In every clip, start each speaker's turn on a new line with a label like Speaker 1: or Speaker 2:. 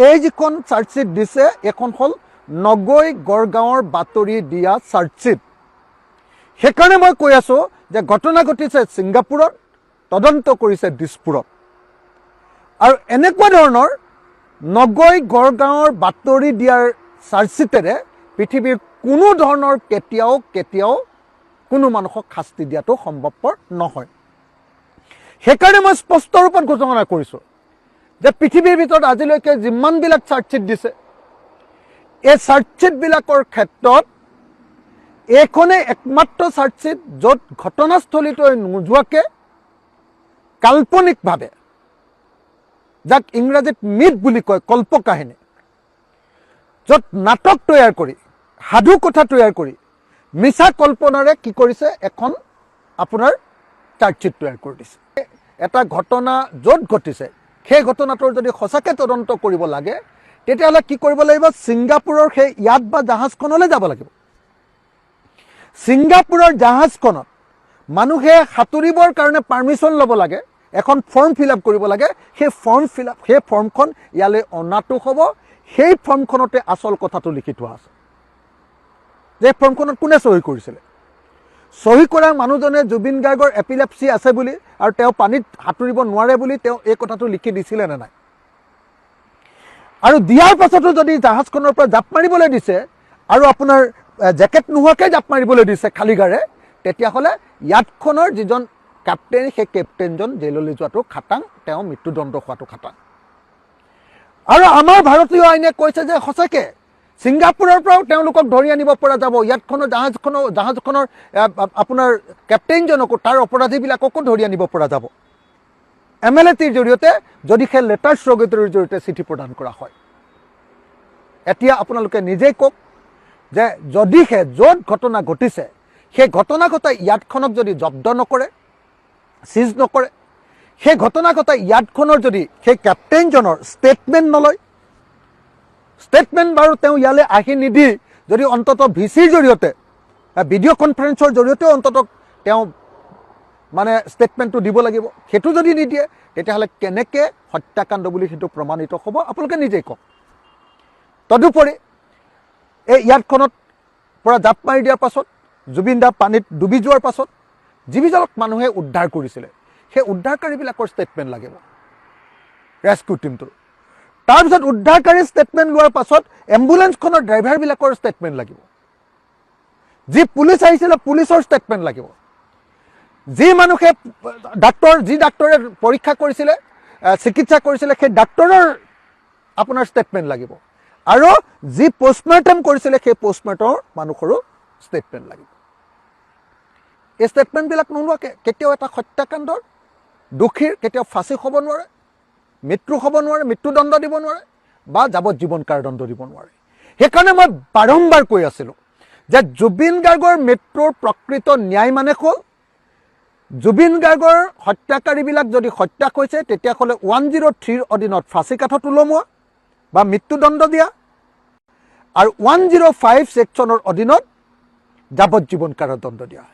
Speaker 1: এই যিখন চাৰ্জশ্বিট দিছে এখন হ'ল নগৈ গড়গাঁৱৰ বাতৰি দিয়া চাৰ্জশ্বিট। সেইকাৰণে মই কৈ আছোঁ যে ঘটনা ঘটিছে ছিংগাপুৰত, তদন্ত কৰিছে দিছপুৰত। আৰু এনেকুৱা ধৰণৰ নগৈ গড়গাঁৱৰ বাতৰি দিয়াৰ চাৰ্জশ্বিটেৰে পৃথিৱীৰ কোনো ধৰণৰ কেতিয়াও কোনো মানুহক শাস্তি দিয়াটো সম্ভৱপৰ নহয়। সেইকাৰণে মই স্পষ্ট ৰূপত ঘোষণা কৰিছোঁ যে পৃথিৱীৰ ভিতৰত আজিলৈকে যিমানবিলাক চাৰ্জশ্বিট দিছে, এই চাৰ্জশ্বিটবিলাকৰ ক্ষেত্ৰত এইখনেই একমাত্ৰ চাৰ্জশ্বিট য'ত ঘটনাস্থলীলৈ নোযোৱাকৈ কাল্পনিকভাৱে, যাক ইংৰাজীত মিথ বুলি কয়, কল্পকাহিনী, য'ত নাটক তৈয়াৰ কৰি, সাধু কথা তৈয়াৰ কৰি, মিছা কল্পনাৰে কি কৰিছে, এখন আপোনাৰ চাৰ্জশ্বিট তৈয়াৰ কৰি দিছে। এটা ঘটনা য'ত ঘটিছে সেই ঘটনাটোৰ যদি সঁচাকৈ তদন্ত কৰিব লাগে, তেতিয়াহ'লে কি কৰিব লাগিব, ছিংগাপুৰৰ সেই ইয়াত বা জাহাজখনলৈ যাব লাগিব। ছিংগাপুৰৰ জাহাজখনত মানুহে সাঁতুৰিবৰ কাৰণে পাৰ্মিশ্যন ল'ব লাগে, এখন ফৰ্ম ফিল আপ কৰিব লাগে। সেই ফৰ্মখন ইয়ালৈ অনাটো হ'ব। সেই ফৰ্মখনতে আচল কথাটো লিখি থোৱা আছে যে ফৰ্মখনত কোনে চহী কৰিছিলে। চহী কৰা মানুহজনে জুবিন গাৰ্গৰ এপিলেপচি আছে বুলি আৰু তেওঁ পানীত সাঁতুৰিব নোৱাৰে বুলি তেওঁ এই কথাটো লিখি দিছিলে নে নাই? আৰু দিয়াৰ পাছতো যদি জাহাজখনৰ পৰা জাপ মাৰিবলৈ দিছে আৰু আপোনাৰ জেকেট নোহোৱাকৈ জাপ মাৰিবলৈ দিছে খালী গাৰে, তেতিয়াহ'লে ইয়াতখনৰ যিজন কেপ্টেইন, সেই কেপ্টেইনজন জেললৈ যোৱাটো খাটাং, তেওঁ মৃত্যুদণ্ড হোৱাটো খাটাং। আৰু আমাৰ ভাৰতীয় আইনে কৈছে যে সঁচাকৈ ছিংগাপুৰৰ পৰাও তেওঁলোকক ধৰি আনিব পৰা যাব। ইয়াতখনৰ জাহাজখনৰ আপোনাৰ কেপ্টেইনজনকো, তাৰ অপৰাধীবিলাককো ধৰি আনিব পৰা যাব MLATৰ জৰিয়তে, যদি সেই লেটাৰ ষ্ট্ৰগেটৰ জৰিয়তে চিঠি প্ৰদান কৰা হয়। এতিয়া আপোনালোকে নিজেই কওক যে যদিহে য'ত ঘটনা ঘটিছে সেই ঘটনা ঘটাই ইয়াতখনক যদি জব্দ নকৰে, চিজ নকৰে, সেই ঘটনা ঘটাই ইয়াতখনৰ যদি সেই কেপ্টেইনজনৰ ষ্টেটমেণ্ট নলয়, ষ্টেটমেণ্ট বাৰু তেওঁ ইয়ালৈ আহি নিদি যদি অন্ততঃ VCৰ জৰিয়তে, ভিডিঅ' কনফাৰেন্সৰ জৰিয়তেও অন্ততঃ তেওঁ মানে ষ্টেটমেণ্টটো দিব লাগিব, সেইটো যদি নিদিয়ে তেতিয়াহ'লে কেনেকৈ হত্যাকাণ্ড বুলি সেইটো প্ৰমাণিত হ'ব, আপোনালোকে নিজেই কওক। তদুপৰি এই ইয়াতখনত পৰা জাপ মাৰি দিয়াৰ পাছত, জুবিন দা পানীত ডুবি যোৱাৰ পাছত যিবিলাক মানুহে উদ্ধাৰ কৰিছিলে সেই উদ্ধাৰকাৰীবিলাকৰ ষ্টেটমেণ্ট লাগিব, ৰেস্কিউ টীমটোৰ। তাৰপিছত উদ্ধাৰকাৰী ষ্টেটমেণ্ট লোৱাৰ পাছত এম্বুলেন্সখনৰ ড্ৰাইভাৰবিলাকৰ ষ্টেটমেণ্ট লাগিব, যি পুলিচ আহিছিলে পুলিচৰ ষ্টেটমেণ্ট লাগিব, যি মানুহে যি ডাক্তৰে পৰীক্ষা কৰিছিলে, চিকিৎসা কৰিছিলে, সেই ডাক্তৰৰ আপোনাৰ ষ্টেটমেণ্ট লাগিব, আৰু যি পষ্টমৰ্টেম কৰিছিলে সেই পষ্টমৰ্টেমৰ মানুহৰো ষ্টেটমেণ্ট লাগিব। এই ষ্টেটমেণ্টবিলাক নোলোৱাকৈ কেতিয়াও এটা হত্যাকাণ্ডৰ দোষীৰ কেতিয়াও ফাঁচি হ'ব নোৱাৰে, মৃত্যু হ'ব নোৱাৰে, মৃত্যুদণ্ড দিব নোৱাৰে বা যাৱজ্জীৱন কাৰাদণ্ড দিব নোৱাৰে। সেইকাৰণে মই বাৰম্বাৰ কৈ আছিলোঁ যে জুবিন গাৰ্গৰ মৃত্যুৰ প্ৰকৃত ন্যায় মানে হ'ল, জুবিন গাৰ্গৰ হত্যাকাৰীবিলাক যদি হত্যা কৰিছে তেতিয়াহ'লে 103ৰ অধীনত ফাঁচী কাঠত ওলমোৱা বা মৃত্যুদণ্ড দিয়া, আৰু 105 ছেকশ্যনৰ অধীনত যাৱজ্জীৱন কাৰাদণ্ড দিয়া।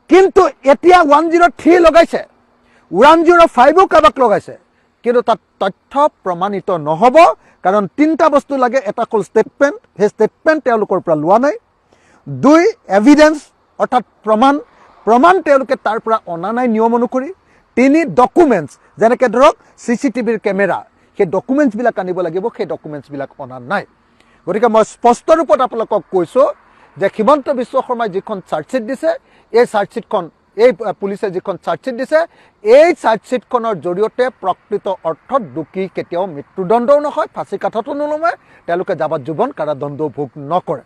Speaker 1: কিন্তু এতিয়া 103 লগাইছে, 105ও কাৰোবাক লগাইছে, কিন্তু তাত তথ্য প্ৰমাণিত নহ'ব, কাৰণ 3টা বস্তু লাগে। এটা হ'ল ষ্টেটমেণ্ট, সেই ষ্টেটমেণ্ট তেওঁলোকৰ পৰা লোৱা নাই। 2, এভিডেন্স অৰ্থাৎ প্ৰমাণ তেওঁলোকে তাৰ পৰা অনা নাই নিয়ম অনুসৰি। 3, ডকুমেণ্টছ, যেনেকৈ ধৰক CCTVৰ কেমেৰা, সেই ডকুমেণ্টছবিলাক আনিব লাগিব, সেই ডকুমেণ্টছবিলাক অনা নাই। গতিকে মই স্পষ্ট ৰূপত আপোনালোকক কৈছোঁ যে হিমন্ত বিশ্ব শৰ্মাই যিখন চাৰ্জশ্বিট দিছে, এই চাৰ্জশ্বিটখন, এই পুলিচে যিখন চাৰ্জশ্বিট দিছে, এই চাৰ্জশ্বিটখনৰ জৰিয়তে প্ৰকৃত অৰ্থত দোষী কেতিয়াও মৃত্যুদণ্ডও নহয়, ফাঁচী কাঠতো নোলোমায়, তেওঁলোকে যাৱজ্জীৱন কাৰাদণ্ডও ভোগ নকৰে।